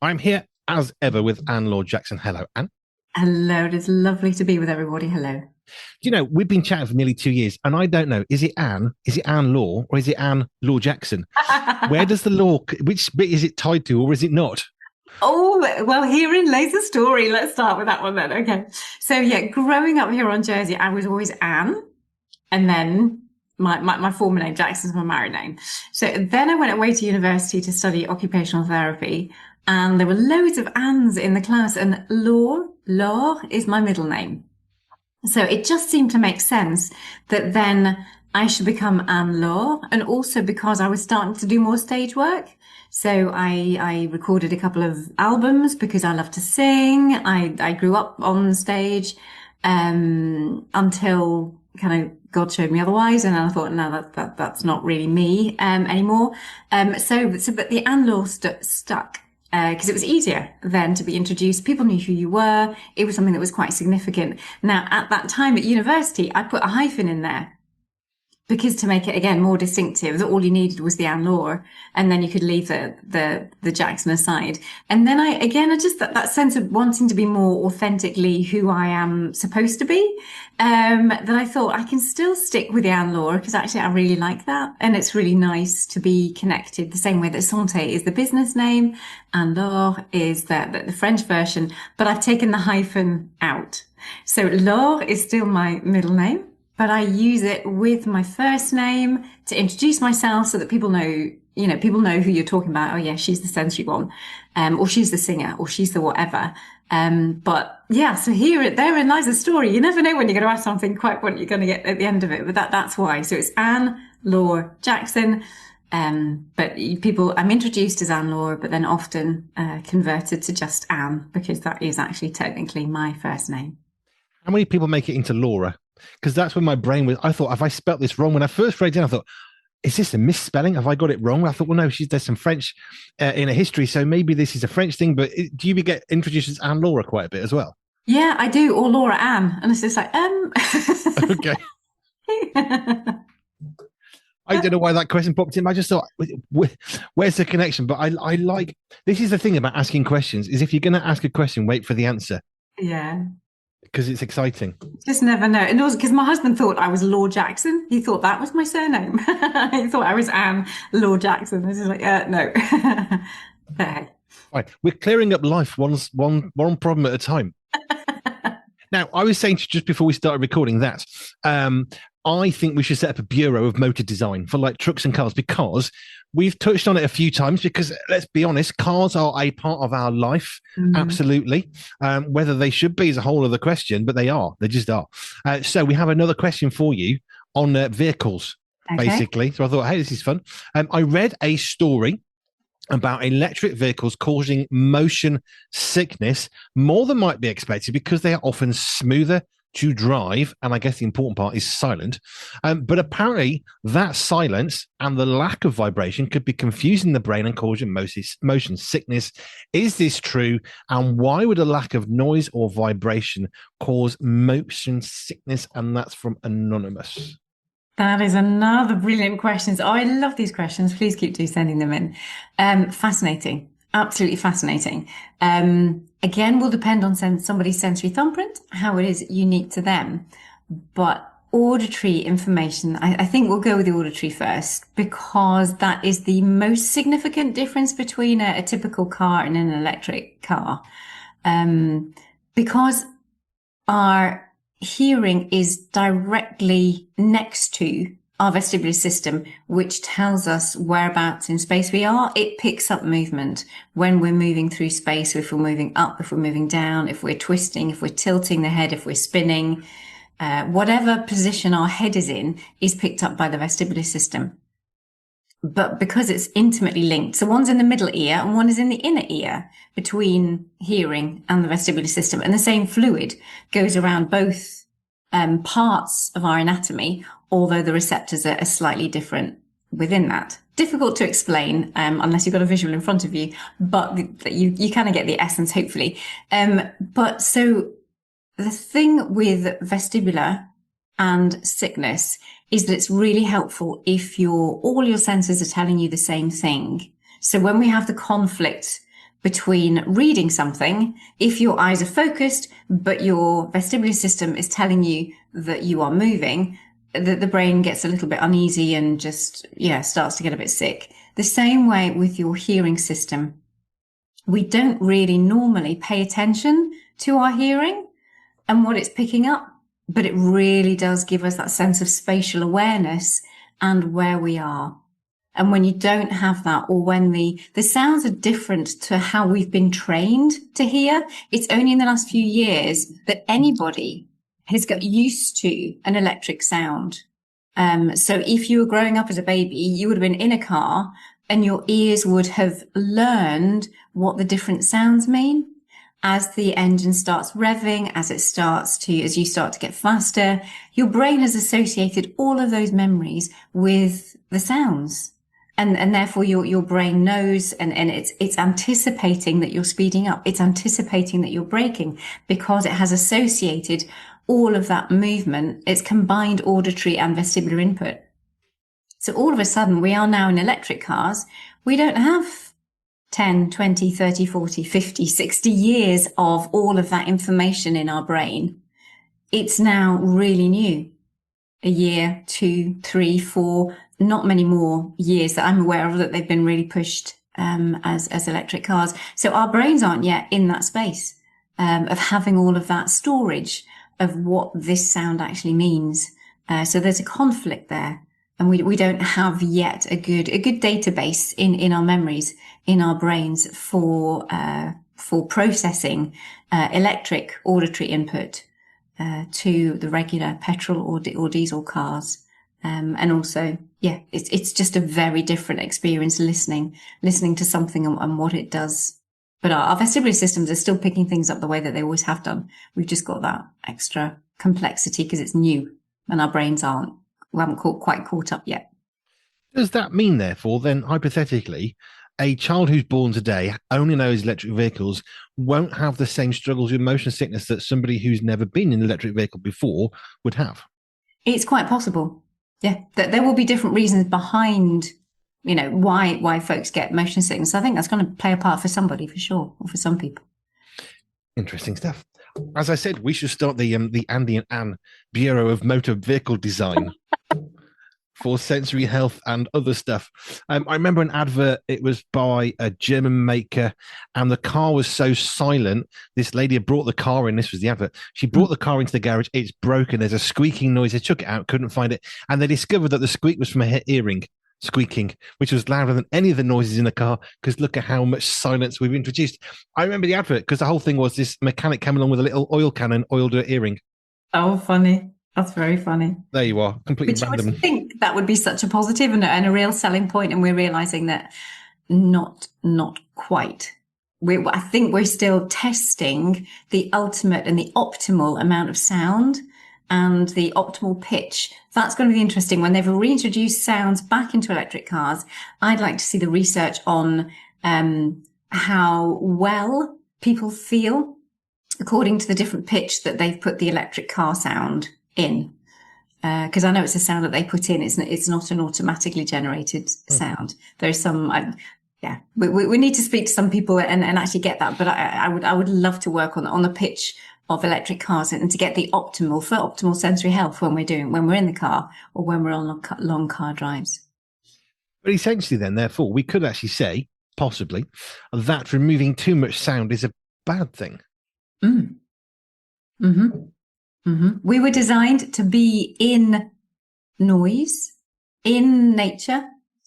I'm here as ever with Laure Jackson. Hello, Anne. Hello, it is lovely to be with everybody. Hello. We've been chatting for nearly 2 years, and I don't know, is it Anne? Is it Anne Laure? Or is it Anne Laure Jackson? Where does the law, which bit is it tied to, or is it not? Oh, well, herein lays the story. Let's start with that one then. Okay. So, yeah, growing up here on Jersey, I was always Anne, and then my former name, Jackson's my married name. So then I went away to university to study occupational therapy, and there were loads of Annes in the class, and Laure is my middle name. So it just seemed to make sense that then I should become Anne Law, and also because I was starting to do more stage work. So I recorded a couple of albums because I love to sing. I grew up on stage, until kind of God showed me otherwise. And I thought, no, that's not really me, anymore. But the Anne Law stuck because it was easier then to be introduced. People knew who you were. It was something that was quite significant. Now, at that time at university, I put a hyphen in there because to make it again more distinctive, that all you needed was the Anne Laure, and then you could leave the Jackson aside. And then I just that sense of wanting to be more authentically who I am supposed to be, that I thought I can still stick with the Anne Laure because actually I really like that, and it's really nice to be connected the same way that Santé is the business name, and Laure is the French version, but I've taken the hyphen out. So Laure is still my middle name, but I use it with my first name to introduce myself so that people know who you're talking about. Oh yeah, she's the sensory one, or she's the singer, or she's the whatever. But yeah, so therein lies the story. You never know when you're going to ask something quite what you're going to get at the end of it, but that's why. So it's Anne Laure Jackson. I'm introduced as Anne Laure, but then often converted to just Anne because that is actually technically my first name. How many people make it into Laura? Because that's when my brain was, I thought, have I spelt this wrong? When I first read it, I thought, is this a misspelling? Have I got it wrong? I thought, well, no, there's some French in a history, so maybe this is a French thing. But do you get introduced as Anne Laura quite a bit as well? Yeah, I do, or Laura Ann, and it's just like Okay. I don't know why that question popped in. I just thought, where's the connection? But I like, this is the thing about asking questions, is if you're going to ask a question, wait for the answer Yeah. because it's exciting. Just never know. And also because my husband thought I was Law Jackson. He thought that was my surname. He thought I was Anne Law Jackson. This is like, no. But hey. Right, we're clearing up life one problem at a time. Now, I was saying just before we started recording that I think we should set up a bureau of motor design for like trucks and cars because we've touched on it a few times because let's be honest, cars are a part of our life. Mhm. Absolutely. Whether they should be is a whole other question, but they just are. So we have another question for you on vehicles, Okay. basically. So I thought, hey, this is fun. I read a story about electric vehicles causing motion sickness more than might be expected because they are often smoother to drive. And I guess the important part is silent. But apparently, that silence and the lack of vibration could be confusing the brain and causing motion sickness. Is this true? And why would a lack of noise or vibration cause motion sickness? And that's from Anonymous. That is another brilliant question. Oh, I love these questions. Please keep sending them in. Fascinating. Absolutely fascinating. Again, will depend on somebody's sensory thumbprint, how it is unique to them. But auditory information, I think we'll go with the auditory first because that is the most significant difference between a typical car and an electric car. Because our hearing is directly next to our vestibular system, which tells us whereabouts in space we are. It picks up movement when we're moving through space, if we're moving up, if we're moving down, if we're twisting, if we're tilting the head, if we're spinning. Whatever position our head is in is picked up by the vestibular system. But because it's intimately linked, so one's in the middle ear and one is in the inner ear between hearing and the vestibular system. And the same fluid goes around both parts of our anatomy, although the receptors are slightly different within that. Difficult to explain unless you've got a visual in front of you, but you kind of get the essence, hopefully. But so the thing with vestibular and sickness is that it's really helpful if all your senses are telling you the same thing. So when we have the conflict between reading something. If your eyes are focused, but your vestibular system is telling you that you are moving, the brain gets a little bit uneasy and just, starts to get a bit sick. The same way with your hearing system. We don't really normally pay attention to our hearing and what it's picking up, but it really does give us that sense of spatial awareness and where we are. And when you don't have that, or when the sounds are different to how we've been trained to hear, it's only in the last few years that anybody has got used to an electric sound. So if you were growing up as a baby, you would have been in a car and your ears would have learned what the different sounds mean. As the engine starts revving, as you start to get faster, your brain has associated all of those memories with the sounds. And therefore your brain knows, and it's anticipating that you're speeding up. It's anticipating that you're braking because it has associated all of that movement. It's combined auditory and vestibular input. So all of a sudden we are now in electric cars. We don't have 10, 20, 30, 40, 50, 60 years of all of that information in our brain. It's now really new. A year, 2, 3, 4, not many more years that I'm aware of that they've been really pushed as electric cars. So our brains aren't yet in that space of having all of that storage of what this sound actually means. So there's a conflict there, and we don't have yet a good database in our memories, in our brains for processing electric auditory input to the regular petrol or diesel cars. And also, it's just a very different experience listening to something and what it does. But our vestibular systems are still picking things up the way that they always have done. We've just got that extra complexity because it's new and our brains we haven't quite caught up yet. Does that mean, therefore, then hypothetically, a child who's born today only knows electric vehicles won't have the same struggles with motion sickness that somebody who's never been in an electric vehicle before would have? It's quite possible. Yeah, there will be different reasons behind, why folks get motion sickness. I think that's going to play a part for somebody, for sure, or for some people. Interesting stuff. As I said, we should start the Andy and Anne Bureau of Motor Vehicle Design for sensory health and other stuff. I remember an advert, it was by a German maker, and the car was so silent. This lady had brought the car in, this was the advert. She brought the car into the garage, it's broken, there's a squeaking noise, they took it out, couldn't find it, and they discovered that the squeak was from her earring squeaking, which was louder than any of the noises in the car, because look at how much silence we've introduced. I remember the advert, because the whole thing was this mechanic came along with a little oil can and oiled her earring. Oh, funny. That's very funny. There you are, completely random. But you would think that would be such a positive and a real selling point, and we're realizing that not quite. I think we're still testing the ultimate and the optimal amount of sound and the optimal pitch. That's going to be interesting when they've reintroduced sounds back into electric cars. I'd like to see the research on how well people feel according to the different pitch that they've put the electric car sound in, because I know it's a sound that they put in. It's not an automatically generated sound. There's some, we need to speak to some people and actually get that. But I would love to work on the pitch of electric cars and to get the optimal sensory health when we're in the car or when we're on long car drives. But essentially, then, therefore, we could actually say possibly that removing too much sound is a bad thing. We were designed to be in noise, in nature,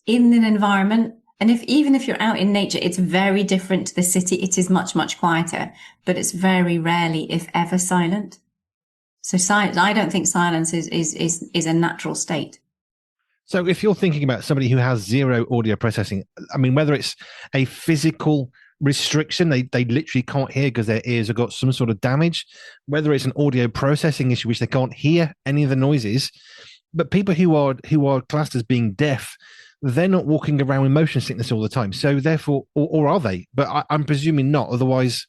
in an environment. And even if you're out in nature, it's very different to the city. It is much, much quieter, but it's very rarely, if ever, silent. So I don't think silence is a natural state. So if you're thinking about somebody who has zero audio processing, I mean, whether it's a physical restriction, they literally can't hear because their ears have got some sort of damage, whether it's an audio processing issue, which they can't hear any of the noises, but people who are classed as being deaf, they're not walking around with motion sickness all the time. So therefore, or are they? But I'm presuming not. Otherwise,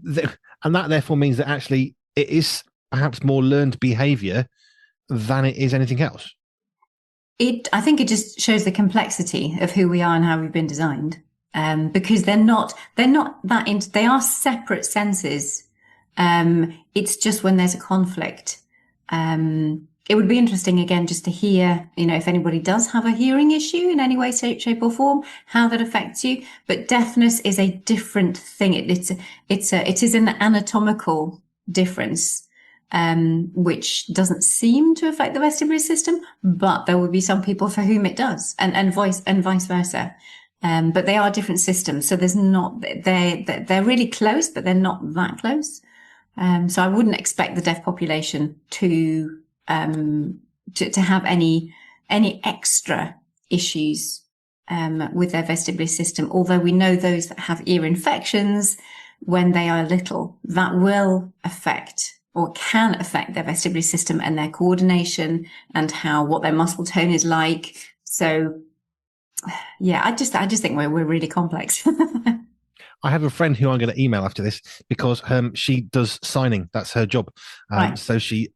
and that therefore means that actually it is perhaps more learned behavior than it is anything else. I think it just shows the complexity of who we are and how we've been designed. because they're not that they are separate senses. It's just when there's a conflict. It would be interesting again just to hear, if anybody does have a hearing issue in any way, shape or form, how that affects you. But deafness is a different thing. It is an anatomical difference, which doesn't seem to affect the vestibular system, but there will be some people for whom it does, and vice versa. But they are different systems. So they're really close, but they're not that close. So I wouldn't expect the deaf population to have any extra issues with their vestibular system. Although we know those that have ear infections when they are little, that will affect or can affect their vestibular system and their coordination and what their muscle tone is like. So yeah, I just think we're really complex. I have a friend who I'm going to email after this because she does signing. That's her job. Right. So she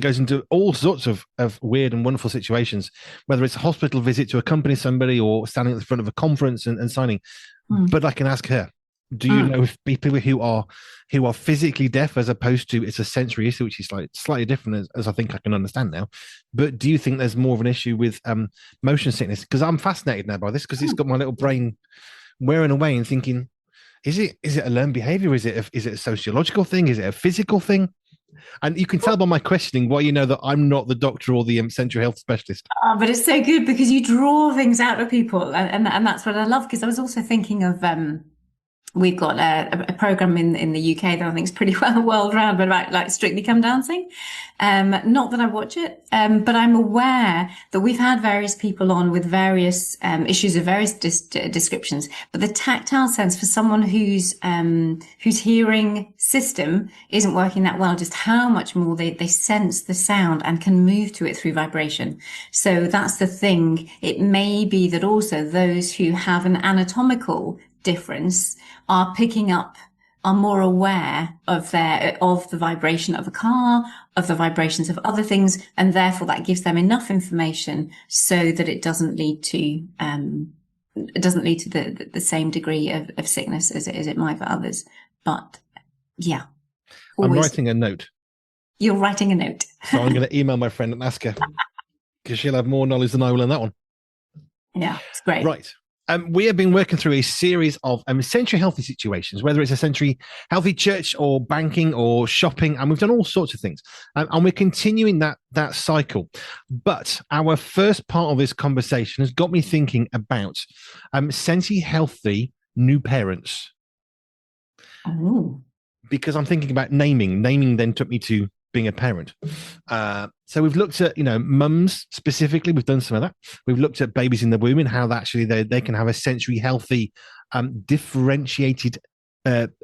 goes into all sorts of weird and wonderful situations, whether it's a hospital visit to accompany somebody or standing at the front of a conference and signing. But I can ask her, do you know if people who are physically deaf as opposed to it's a sensory issue, which is slightly different as I think I can understand now. But do you think there's more of an issue with motion sickness? Because I'm fascinated now by this because it's got my little brain wearing away and thinking, is it a learned behavior? Is it a sociological thing? Is it a physical thing? And you can tell by my questioning why you know that I'm not the doctor or the sensory health specialist. But it's so good because you draw things out of people, and that's what I love. Because I was also thinking of we've got a program in the UK that I think is pretty well world round, but about like Strictly Come Dancing. Not that I watch it, but I'm aware that we've had various people on with various issues of various descriptions. But the tactile sense for someone whose hearing system isn't working that well, just how much more they sense the sound and can move to it through vibration. So that's the thing. It may be that also those who have an anatomical difference are more aware of the vibration of a car, of the vibrations of other things, and therefore that gives them enough information so that it doesn't lead to the same degree of sickness as it might for others. But yeah, I'm writing a note. You're writing a note. So I'm going to email my friend and ask her because she'll have more knowledge than I will on that one. Yeah, it's great. Right. We have been working through a series of sensory healthy situations, whether it's a sensory healthy church or banking or shopping, and we've done all sorts of things. And we're continuing that cycle. But our first part of this conversation has got me thinking about sensory healthy new parents. Oh. Because I'm thinking about naming. Naming then took me to being a parent. So we've looked at, mums specifically. We've done some of that. We've looked at babies in the womb and how that actually they can have a sensory healthy, differentiated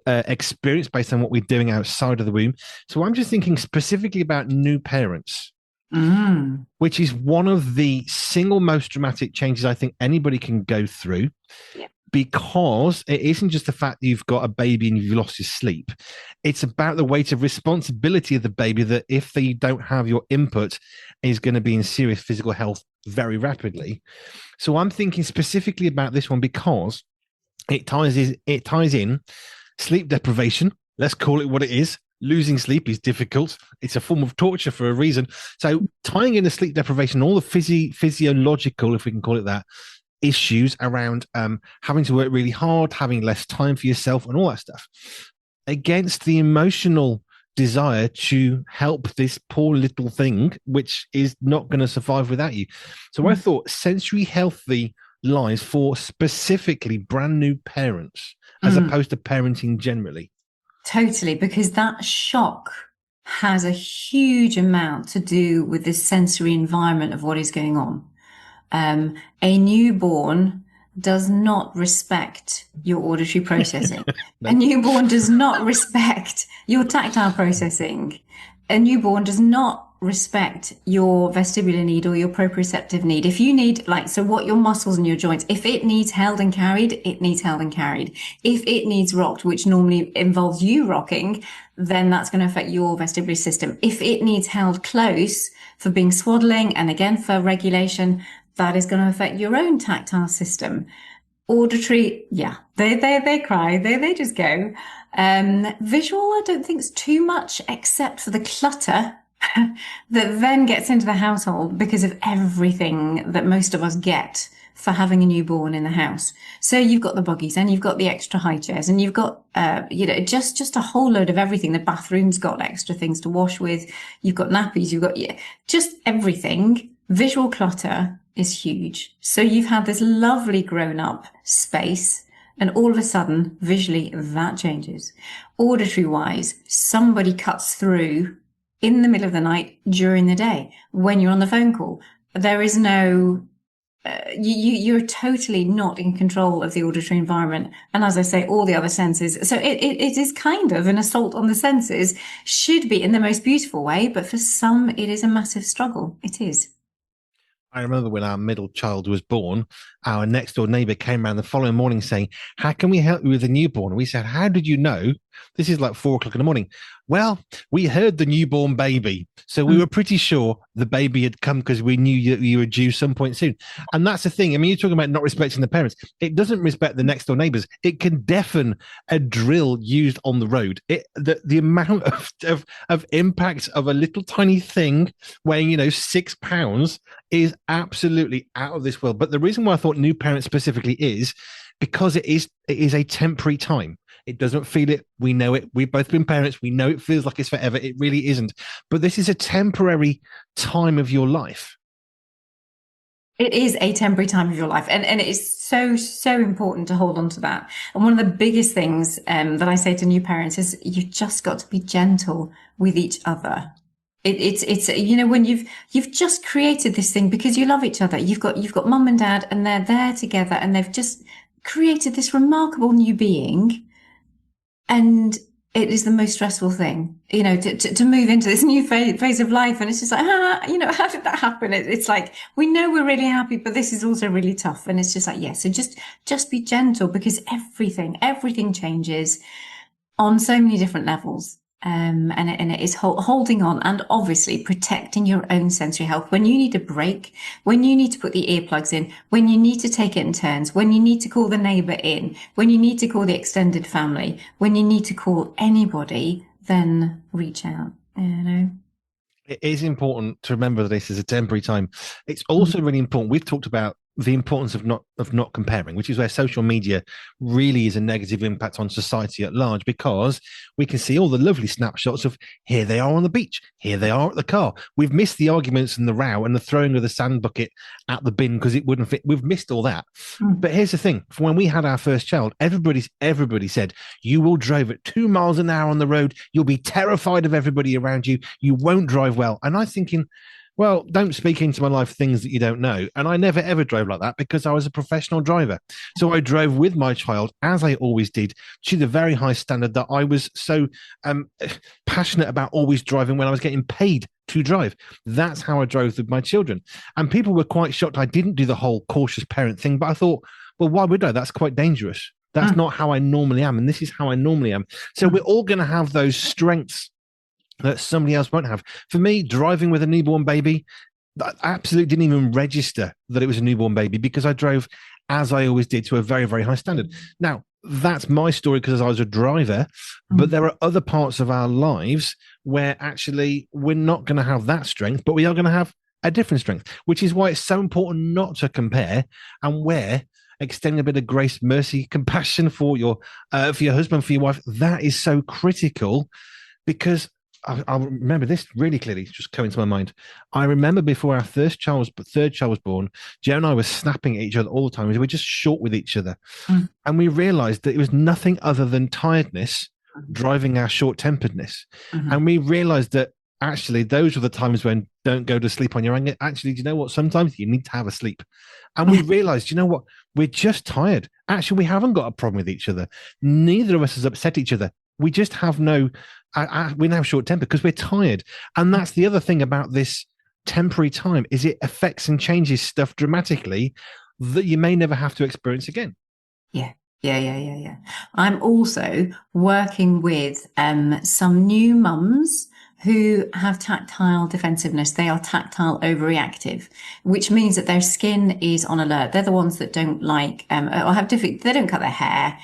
experience based on what we're doing outside of the womb. So I'm just thinking specifically about new parents, which is one of the single most dramatic changes I think anybody can go through. Yeah. Because it isn't just the fact that you've got a baby and you've lost your sleep. It's about the weight of responsibility of the baby that if they don't have your input is going to be in serious physical health very rapidly. So I'm thinking specifically about this one because it ties in sleep deprivation. Let's call it what it is. Losing sleep is difficult. It's a form of torture for a reason. So tying in the sleep deprivation, all the physiological, if we can call it that, issues around having to work really hard, having less time for yourself and all that stuff against the emotional desire to help this poor little thing, which is not going to survive without you. So I thought sensory healthy lies for specifically brand new parents as opposed to parenting generally. Totally, because that shock has a huge amount to do with the sensory environment of what is going on. A newborn does not respect your auditory processing. No. A newborn does not respect your tactile processing. A newborn does not respect your vestibular need or your proprioceptive need. If you need, so what your muscles and your joints, if it needs held and carried, it needs held and carried. If it needs rocked, which normally involves you rocking, then that's going to affect your vestibular system. If it needs held close for being swaddling and again for regulation, that is going to affect your own tactile system. Auditory, yeah, they cry, they just go. Visual, I don't think it's too much, except for the clutter that then gets into the household because of everything that most of us get for having a newborn in the house. So you've got the buggies and you've got the extra high chairs and you've got, just a whole load of everything. The bathroom's got extra things to wash with. You've got nappies. You've got, yeah, just everything. Visual clutter is huge. So you've had this lovely grown up space and all of a sudden, visually, that changes. Auditory wise, somebody cuts through in the middle of the night during the day when you're on the phone call. There is no, you're totally not in control of the auditory environment. And as I say, all the other senses. So it is kind of an assault on the senses, should be in the most beautiful way. But for some, it is a massive struggle. It is. I remember when our middle child was born, our next door neighbor came around the following morning saying, "How can we help you with the newborn?" And we said, "How did you know?" This is like 4 o'clock in the morning. "Well, we heard the newborn baby. So we were pretty sure the baby had come because we knew you were due some point soon." And that's the thing. I mean, you're talking about not respecting the parents. It doesn't respect the next door neighbors. It can deafen a drill used on the road. The amount of impact of a little tiny thing weighing, 6 pounds is absolutely out of this world. But the reason why I thought new parents specifically is because it is a temporary time. It doesn't feel it. We know it. We've both been parents. We know it feels like it's forever. It really isn't. But this is a temporary time of your life. It is a temporary time of your life. And it is so, so important to hold on to that. And one of the biggest things that I say to new parents is you've just got to be gentle with each other. It's when you've just created this thing because you love each other. You've got mum and dad and they're there together and they've just created this remarkable new being. And it is the most stressful thing, to move into this new phase of life. And it's just like, how did that happen? It's like, we know we're really happy, but this is also really tough. And it's just like, yeah, so just be gentle because everything changes on so many different levels. And it is holding on and obviously protecting your own sensory health. When you need a break, when you need to put the earplugs in, when you need to take it in turns, when you need to call the neighbour in, when you need to call the extended family, when you need to call anybody, then reach out, It is important to remember that this is a temporary time. It's also really important. We've talked about the importance of not comparing, which is where social media really is a negative impact on society at large, because we can see all the lovely snapshots of here they are on the beach, here they are at the car. We've missed the arguments and the row and the throwing of the sand bucket at the bin because it wouldn't fit. We've missed all that. But here's the thing: when we had our first child, everybody said you will drive at 2 miles an hour on the road. You'll be terrified of everybody around you. You won't drive well. And I'm thinking, well, don't speak into my life things that you don't know. And I never, ever drove like that because I was a professional driver. So I drove with my child, as I always did, to the very high standard that I was so passionate about always driving when I was getting paid to drive. That's how I drove with my children. And people were quite shocked I didn't do the whole cautious parent thing. But I thought, well, why would I? That's quite dangerous. That's not how I normally am. And this is how I normally am. So we're all going to have those strengths that somebody else won't have. For me, driving with a newborn baby, I absolutely didn't even register that it was a newborn baby because I drove, as I always did, to a very, very high standard. Now, that's my story because I was a driver, but there are other parts of our lives where actually we're not going to have that strength, but we are going to have a different strength, which is why it's so important not to compare, and where extending a bit of grace, mercy, compassion for your husband, for your wife, that is so critical. Because I remember this really clearly, just coming to my mind. I remember before our third child was born, Joe and I were snapping at each other all the time. We were just short with each other. And we realized that it was nothing other than tiredness driving our short-temperedness. And we realized that actually those were the times when don't go to sleep on your anger. Actually, do you know what? Sometimes you need to have a sleep. And we realized, you know what? We're just tired. Actually, we haven't got a problem with each other. Neither of us has upset each other. We just have we're now short tempered because we're tired. And that's the other thing about this temporary time, is it affects and changes stuff dramatically that you may never have to experience again. Yeah. I'm also working with some new mums who have tactile defensiveness. They are tactile overreactive, which means that their skin is on alert. They're the ones that don't like or have different. They don't cut their hair,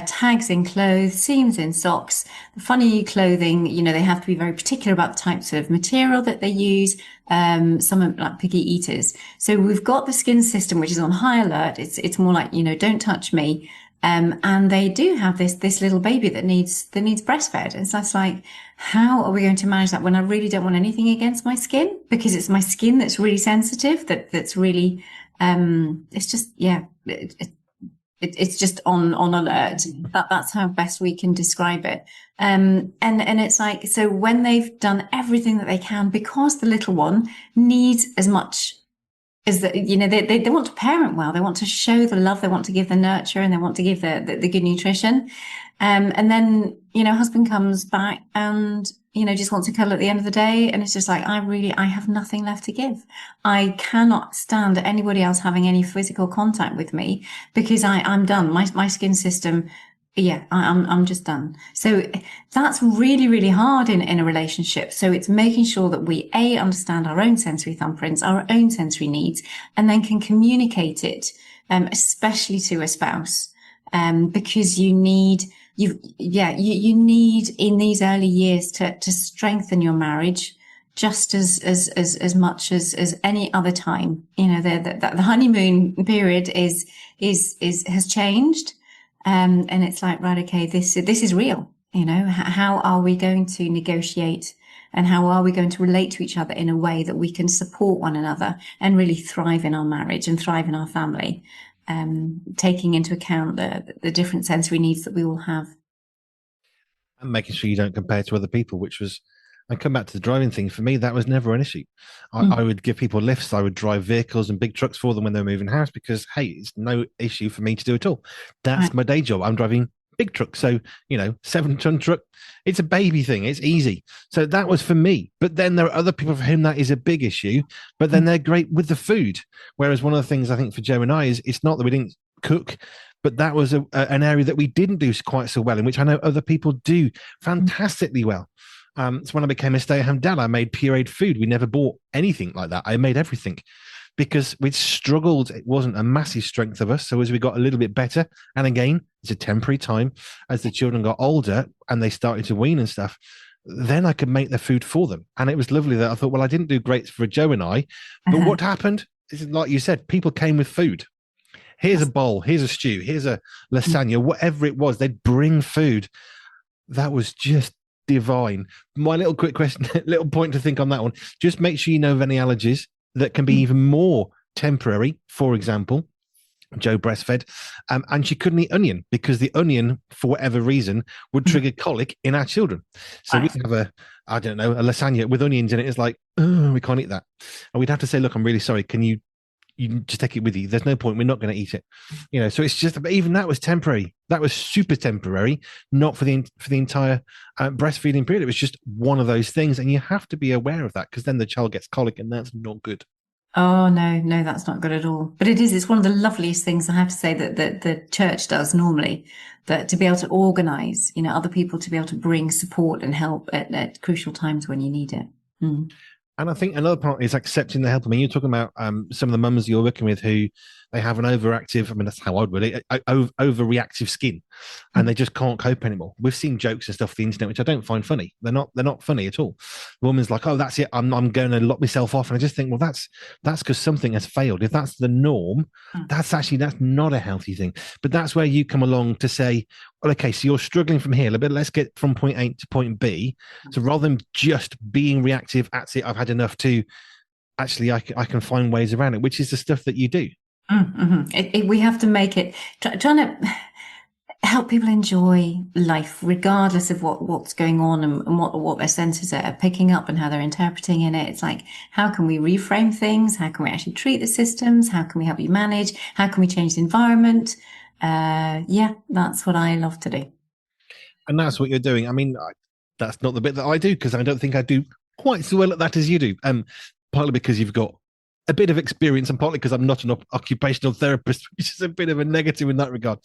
tags in clothes, seams in socks, funny clothing. They have to be very particular about the types of material that they use. Some are like picky eaters. So we've got the skin system, which is on high alert. It's more like, don't touch me. And they do have this little baby that needs breastfed. And so it's like, how are we going to manage that when I really don't want anything against my skin? Because it's my skin that's really sensitive, that's really, it's just, yeah, it's just on alert. That's how best we can describe it. And it's like, so when they've done everything that they can, because the little one needs as much is that, they want to parent well, they want to show the love, they want to give the nurture, and they want to give the good nutrition. And then, husband comes back and, just wants to cuddle at the end of the day. And it's just like, I have nothing left to give. I cannot stand anybody else having any physical contact with me because I'm done. My skin system, yeah, I'm just done. So that's really, really hard in a relationship. So it's making sure that we understand our own sensory thumbprints, our own sensory needs, and then can communicate it, especially to a spouse, because you need in these early years to strengthen your marriage just as much as any other time. The honeymoon period has changed. And it's like, right, okay, this is real. How are we going to negotiate and how are we going to relate to each other in a way that we can support one another and really thrive in our marriage and thrive in our family, taking into account the different sensory needs that we all have. And making sure you don't compare to other people, which was, I come back to the driving thing. For me, that was never an issue. I would give people lifts. I would drive vehicles and big trucks for them when they were moving house because, hey, it's no issue for me to do at all. That's Right. my day job. I'm driving big trucks. So, 7-ton truck, it's a baby thing. It's easy. So that was for me. But then there are other people for whom that is a big issue, but then they're great with the food. Whereas one of the things I think for Joe and I is it's not that we didn't cook, but that was an area that we didn't do quite so well, in which I know other people do fantastically well. So when I became a stay-at-home dad, I made pureed food. We never bought anything like that. I made everything because we'd struggled. It wasn't a massive strength of us. So as we got a little bit better, and again, it's a temporary time, as the children got older and they started to wean and stuff, then I could make the food for them. And it was lovely that I thought, well, I didn't do great for Joe and I, but what happened is, like you said, people came with food. Here's a bowl, here's a stew, here's a lasagna, whatever it was, they'd bring food. That was just divine. My little quick question, little point to think on that one. Just make sure you know of any allergies that can be even more temporary. For example, Joe breastfed, and she couldn't eat onion because the onion, for whatever reason, would trigger colic in our children. So we'd have a lasagna with onions in it. It's like, oh, we can't eat that. And we'd have to say, look, I'm really sorry. Can you just take it with you? There's no point. We're not going to eat it. So it's just, even that was temporary. That was super temporary, not for the entire breastfeeding period. It was just one of those things, and you have to be aware of that because then the child gets colic, and that's not good. Oh, no, that's not good at all. But it's one of the loveliest things I have to say that the church does normally, that to be able to organize, other people to be able to bring support and help at crucial times when you need it. Mm. And I think another part is accepting the help. I mean, you're talking about some of the mums you're working with who they have an overactive, I mean, that's how I'd word it, overreactive skin, and they just can't cope anymore. We've seen jokes and stuff on the internet, which I don't find funny. They're not funny at all. The woman's like, oh, that's it. I'm going to lock myself off. And I just think, well, that's because something has failed. If that's the norm, that's not a healthy thing. But that's where you come along to say, well, okay, so you're struggling from here a little bit. Let's get from point A to point B. So rather than just being reactive, that's it, I've had enough, to actually, I can find ways around it, which is the stuff that you do. We have to make it, trying to help people enjoy life, regardless of what's going on and what their senses are picking up and how they're interpreting in it. It's like, how can we reframe things? How can we actually treat the systems? How can we help you manage? How can we change the environment? That's what I love to do. And that's what you're doing. I mean, that's not the bit that I do, because I don't think I do quite so well at that as you do. Partly because you've got a bit of experience, and partly because I'm not an occupational therapist, which is a bit of a negative in that regard.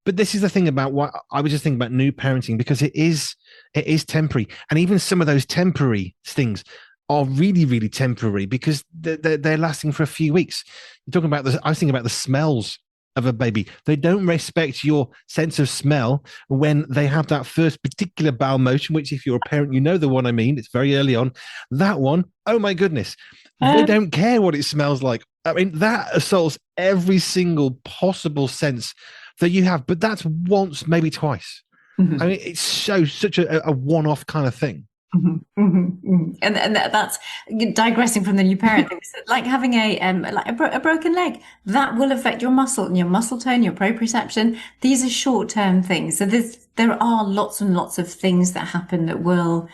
But this is the thing about what I was just thinking about new parenting, because it is temporary, and even some of those temporary things are really, really temporary because they're lasting for a few weeks. You're talking about this. I was thinking about the smells of a baby. They don't respect your sense of smell when they have that first particular bowel motion, which, if you're a parent, you know the one I mean. It's very early on. That one, oh my goodness, they don't care what it smells like. I mean, that assaults every single possible sense that you have, but that's once, maybe twice. I mean, it's such a one-off kind of thing. And that's digressing from the new parent thing. It's like having a broken leg that will affect your muscle and your muscle tone, your proprioception. These are short-term things. So there are lots and lots of things that happen that will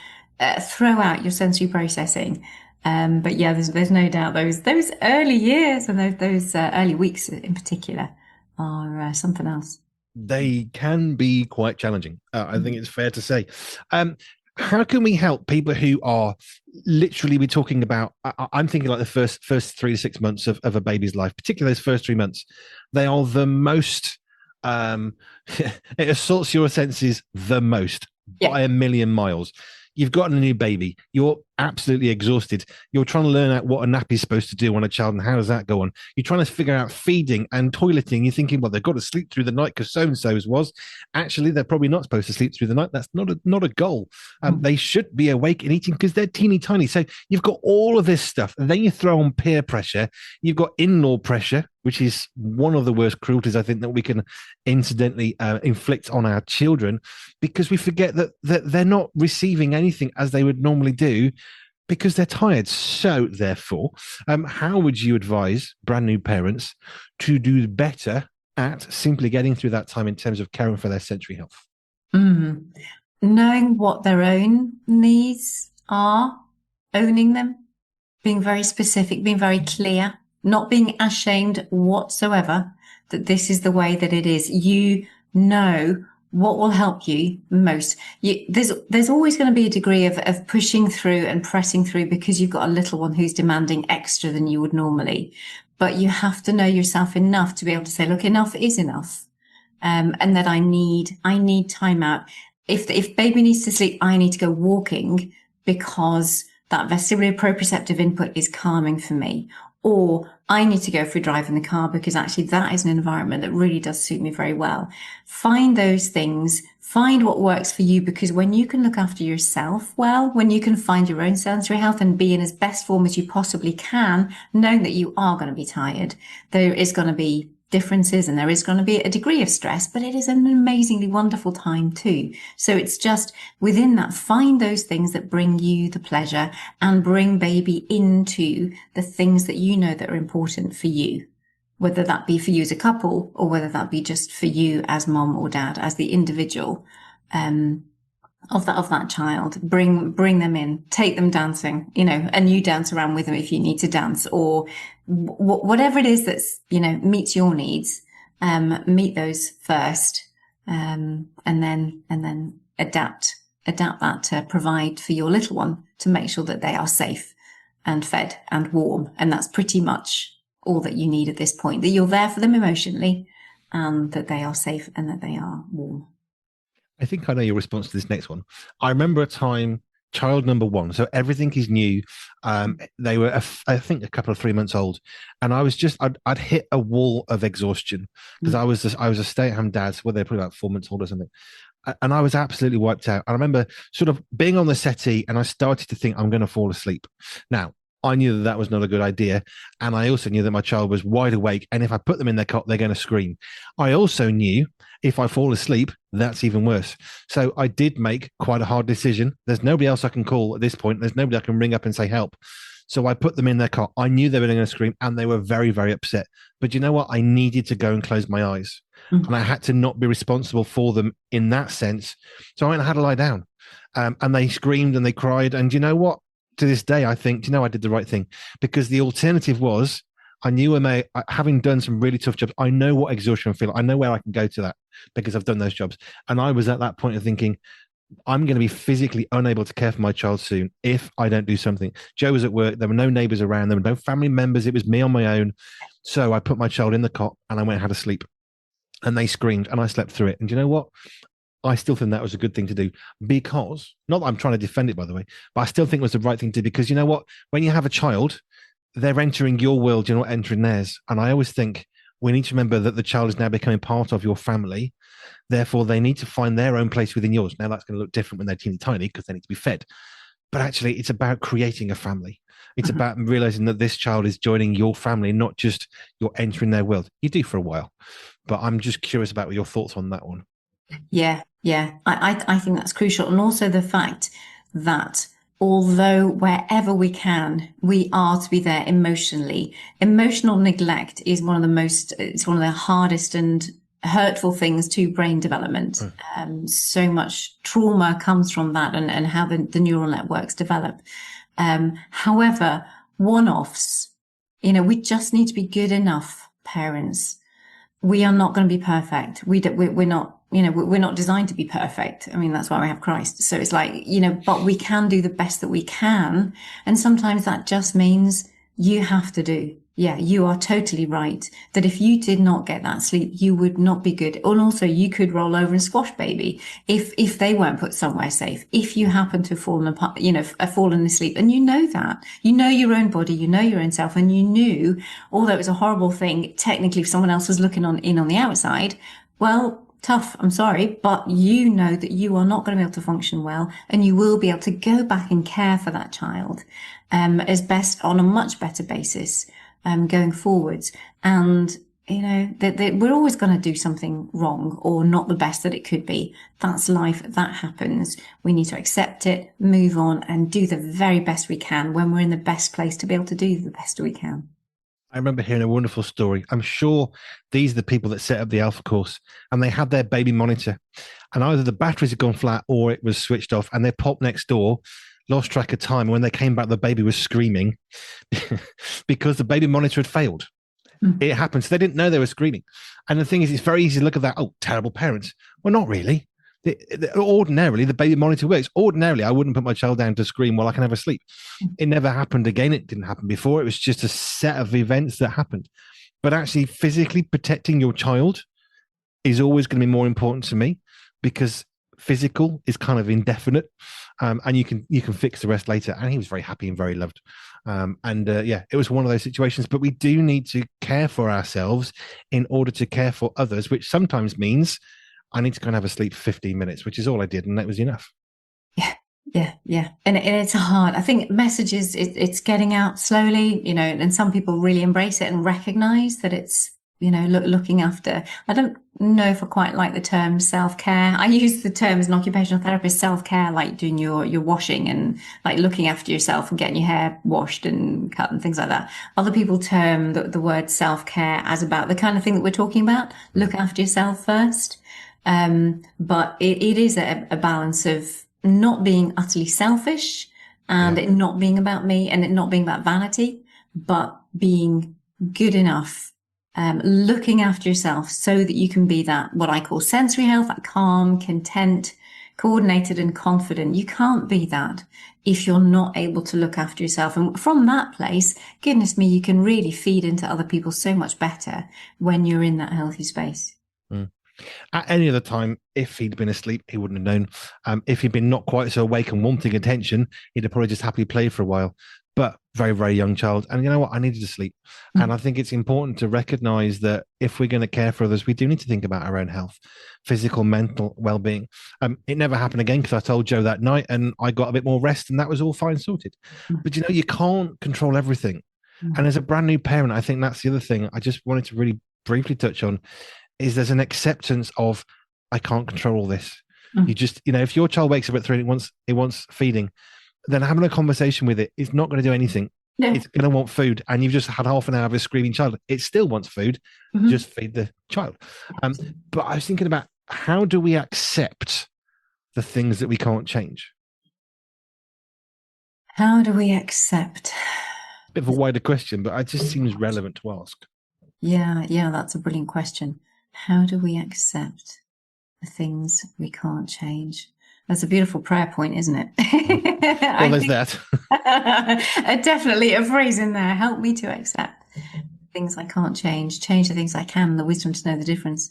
throw out your sensory processing. But yeah, there's no doubt those early years and those early weeks in particular are something else. They can be quite challenging. I think it's fair to say. How can we help people who are literally, we're talking about, I'm thinking like the first 3 to 6 months of a baby's life, particularly those first 3 months. They are the most, it assaults your senses the most by a million miles. You've got a new baby. You're absolutely exhausted. You're trying to learn out what a nappy is supposed to do on a child and how does that go on. You're trying to figure out feeding and toileting. You're thinking, well, they've got to sleep through the night because so-and-so's was. Actually, they're probably not supposed to sleep through the night. That's not a goal. They should be awake and eating because they're teeny tiny. So you've got all of this stuff. And then you throw on peer pressure. You've got in-law pressure, which is one of the worst cruelties I think that we can incidentally inflict on our children, because we forget that they're not receiving anything as they would normally do because they're tired. So therefore, how would you advise brand new parents to do better at simply getting through that time in terms of caring for their sensory health? Knowing what their own needs are, owning them, being very specific, being very clear, not being ashamed whatsoever that this is the way that it is. You know what will help you most. There's always going to be a degree of pushing through and pressing through because you've got a little one who's demanding extra than you would normally. But you have to know yourself enough to be able to say, look, enough is enough. And that I need time out. If baby needs to sleep, I need to go walking because that vestibular proprioceptive input is calming for me. Or I need to go for a drive in the car because actually that is an environment that really does suit me very well. Find those things, find what works for you, because when you can look after yourself well, when you can find your own sensory health and be in as best form as you possibly can, knowing that you are going to be tired, there is going to be differences and there is going to be a degree of stress, but it is an amazingly wonderful time too. So it's just within that, find those things that bring you the pleasure and bring baby into the things that you know that are important for you, whether that be for you as a couple or whether that be just for you as mom or dad, as the individual of that child. Bring them in, take them dancing, and you dance around with them if you need to dance, or whatever it is that's, meets your needs. Meet those first, and then adapt that to provide for your little one to make sure that they are safe and fed and warm. And that's pretty much all that you need at this point, that you're there for them emotionally and that they are safe and that they are warm. I think I know your response to this next one. I remember a time, child number one, so everything is new. They were, I think, a couple of 3 months old, and I was I'd hit a wall of exhaustion because I was a stay-at-home dad. So they're probably about 4 months old or something, and I was absolutely wiped out. I remember sort of being on the settee, and I started to think I'm going to fall asleep. Now, I knew that was not a good idea. And I also knew that my child was wide awake. And if I put them in their cot, they're going to scream. I also knew if I fall asleep, that's even worse. So I did make quite a hard decision. There's nobody else I can call at this point. There's nobody I can ring up and say help. So I put them in their cot. I knew they were going to scream and they were very, very upset. But you know what? I needed to go and close my eyes. And I had to not be responsible for them in that sense. So I went and had to lie down. And they screamed and they cried. And you know what? To this day, I think, I did the right thing, because the alternative was I knew having done some really tough jobs, I know what exhaustion I feel. I know where I can go to that because I've done those jobs. And I was at that point of thinking, I'm going to be physically unable to care for my child soon if I don't do something. Joe was at work. There were no neighbors around. There were no family members. It was me on my own. So I put my child in the cot and I went and had a sleep. And they screamed and I slept through it. And you know what? I still think that was a good thing to do because, not that I'm trying to defend it, by the way, but I still think it was the right thing to do because you know what? When you have a child, they're entering your world, you're not entering theirs. And I always think we need to remember that the child is now becoming part of your family. Therefore, they need to find their own place within yours. Now, that's going to look different when they're teeny tiny because they need to be fed. But actually, it's about creating a family. It's Mhm. about realizing that this child is joining your family, not just you're entering their world. You do for a while. But I'm just curious about your thoughts on that one. Yeah, yeah. I think that's crucial. And also the fact that although wherever we can, we are to be there emotionally. Emotional neglect is it's one of the hardest and hurtful things to brain development. Mm. So much trauma comes from that and how the neural networks develop. However, one-offs, we just need to be good enough parents. We are not going to be perfect. We're not, we're not designed to be perfect. I mean, that's why we have Christ. So it's like, but we can do the best that we can. And sometimes that just means you have to do. Yeah, you are totally right that if you did not get that sleep, you would not be good. And also you could roll over and squash baby if they weren't put somewhere safe. If you happen to have fallen apart, fallen asleep and that, your own body, your own self, and you knew, although it was a horrible thing, technically if someone else was looking in on the outside, well, tough, I'm sorry, but you know that you are not going to be able to function well and you will be able to go back and care for that child as best on a much better basis going forwards. And, that we're always going to do something wrong or not the best that it could be. That's life. That happens. We need to accept it, move on and do the very best we can when we're in the best place to be able to do the best we can. I remember hearing a wonderful story. I'm sure these are the people that set up the Alpha course and they had their baby monitor and either the batteries had gone flat or it was switched off and their pop next door lost track of time. And when they came back, the baby was screaming because the baby monitor had failed. Mm. It happened. So they didn't know they were screaming. And the thing is, it's very easy to look at that. Oh, terrible parents. Well, not really. Ordinarily, the baby monitor works. Ordinarily, I wouldn't put my child down to scream while I can have a sleep. It never happened again. It didn't happen before. It was just a set of events that happened. But actually, physically protecting your child is always going to be more important to me because physical is kind of indefinite, and you can fix the rest later. And he was very happy and very loved. Yeah, it was one of those situations. But we do need to care for ourselves in order to care for others, which sometimes means I need to go and have a sleep for 15 minutes, which is all I did, and that was enough. Yeah, yeah, yeah. And it's hard. I think messages, it's getting out slowly, and some people really embrace it and recognize that it's, looking after. I don't know if I quite like the term self-care. I use the term as an occupational therapist, self-care, like doing your washing and like looking after yourself and getting your hair washed and cut and things like that. Other people term the word self-care as about the kind of thing that we're talking about. Look after yourself first. But it is a balance of not being utterly selfish and Yeah. it not being about me and it not being about vanity, but being good enough, looking after yourself so that you can be that, what I call sensory health, that calm, content, coordinated and confident. You can't be that if you're not able to look after yourself. And from that place, goodness me, you can really feed into other people so much better when you're in that healthy space. Mm. At any other time, if he'd been asleep, he wouldn't have known. If he'd been not quite so awake and wanting attention, he'd have probably just happily played for a while. But very, very young child. And you know what? I needed to sleep. And I think it's important to recognize that if we're going to care for others, we do need to think about our own health, physical, mental well being. It never happened again because I told Joe that night and I got a bit more rest and that was all fine sorted. But you can't control everything. And as a brand new parent, I think that's the other thing I just wanted to really briefly touch on is there's an acceptance of I can't control all this. You just, if your child wakes up at 3 and it wants feeding, then having a conversation with it is not going to do anything. No. It's going to want food, and you've just had half an hour of a screaming child. It still wants food. Just feed the child. But I was thinking about how do we accept the things that we can't change? How do we accept? Bit of a wider question, but it just seems relevant to ask. Yeah, that's a brilliant question. How do we accept the things we can't change? That's a beautiful prayer point, isn't it? Well, there's that. Definitely a phrase in there. Help me to accept things I can't change the things I can, the wisdom to know the difference.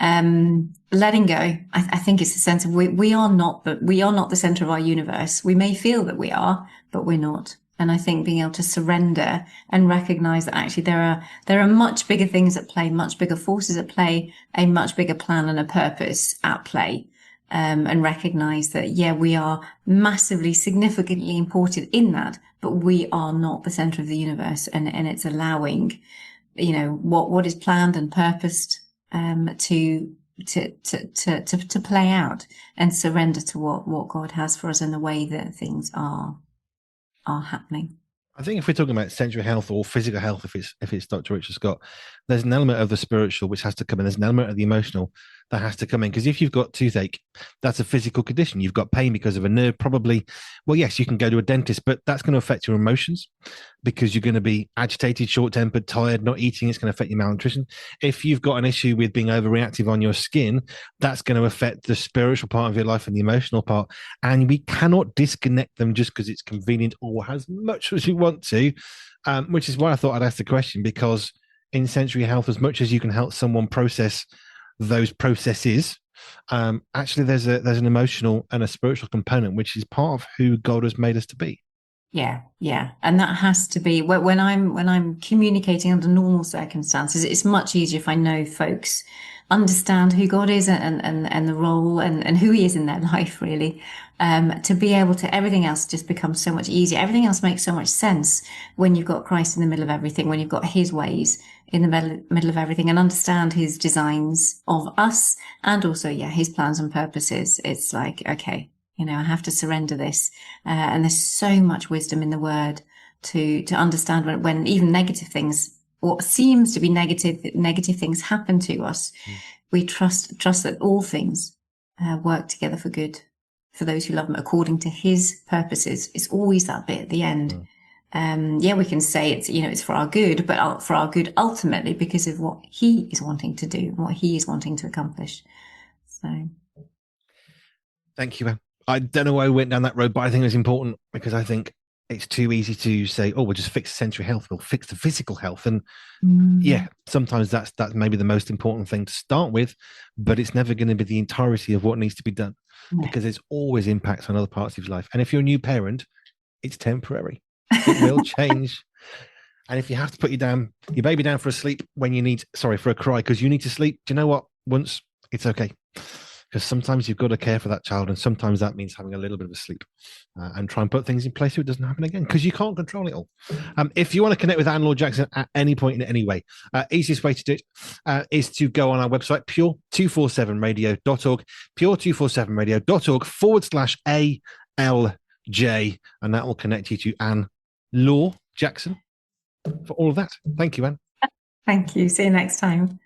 Letting go. I think it's a sense of we are not the center of our universe. We may feel that we are, but we're not. And I think being able to surrender and recognize that actually there are much bigger things at play, much bigger forces at play, a much bigger plan and a purpose at play. And recognize that, yeah, we are massively, significantly important in that, but we are not the center of the universe. And it's allowing, what is planned and purposed, to play out and surrender to what God has for us in the way that things are happening. I think if we're talking about sensory health or physical health, if it's Dr. Richard Scott, there's an element of the spiritual which has to come in. There's an element of the emotional that has to come in. Because if you've got toothache, that's a physical condition. You've got pain because of a nerve, probably. Well, yes, you can go to a dentist, but that's going to affect your emotions because you're going to be agitated, short-tempered, tired, not eating. It's going to affect your malnutrition. If you've got an issue with being overreactive on your skin, that's going to affect the spiritual part of your life and the emotional part. And we cannot disconnect them just because it's convenient or as much as you want to, which is why I thought I'd ask the question, because in sensory health, as much as you can help someone process those processes, actually there's an emotional and a spiritual component, which is part of who God has made us to be. Yeah. And that has to be when I'm communicating under normal circumstances, it's much easier if I know folks understand who God is and the role and who he is in their life, really. To be able to, everything else just becomes so much easier. Everything else makes so much sense when you've got Christ in the middle of everything, when you've got his ways in the middle of everything, and understand his designs of us and also, his plans and purposes. It's like, okay, I have to surrender this. And there's so much wisdom in the word to understand when even negative things, what seems to be negative things happen to us. We trust that all things work together for good for those who love him according to his purposes. It's always that bit at the end. We can say it's for our good, but for our good ultimately because of what he is wanting to do, what he is wanting to accomplish. So, thank you, Anne. I don't know why we went down that road, but I think it's important because I think it's too easy to say, "Oh, we'll just fix sensory health, we'll fix the physical health," and sometimes that's maybe the most important thing to start with, but it's never going to be the entirety of what needs to be done because there's always impacts on other parts of your life. And if you're a new parent, it's temporary. It will change. And if you have to put your baby down for a cry because you need to sleep, do you know what? Once, it's okay. Because sometimes you've got to care for that child, and sometimes that means having a little bit of a sleep and try and put things in place so it doesn't happen again, because you can't control it all. If you want to connect with Anne Laure Jackson at any point in any way, easiest way to do it is to go on our website, pure247radio.org, pure247radio.org/ALJ, and that will connect you to Anne Laure Jackson for all of that. Thank you, Anne. Thank you. See you next time.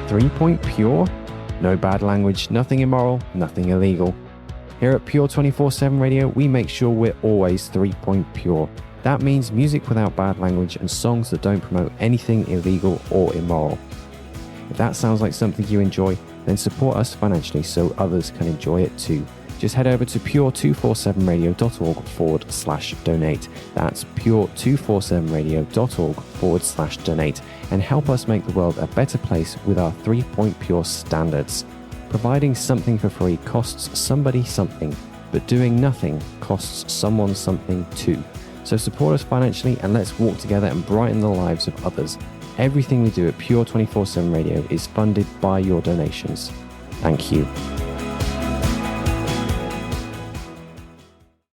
3 Point Pure? No bad language, nothing immoral, nothing illegal. Here at Pure 24/7 Radio, we make sure we're always 3 Point Pure. That means music without bad language and songs that don't promote anything illegal or immoral. If that sounds like something you enjoy, then support us financially so others can enjoy it too. Just head over to pure247radio.org/donate. That's pure247radio.org/donate and help us make the world a better place with our 3 Point Pure standards. Providing something for free costs somebody something, but doing nothing costs someone something too. So support us financially and let's walk together and brighten the lives of others. Everything we do at Pure 24/7 Radio is funded by your donations. Thank you.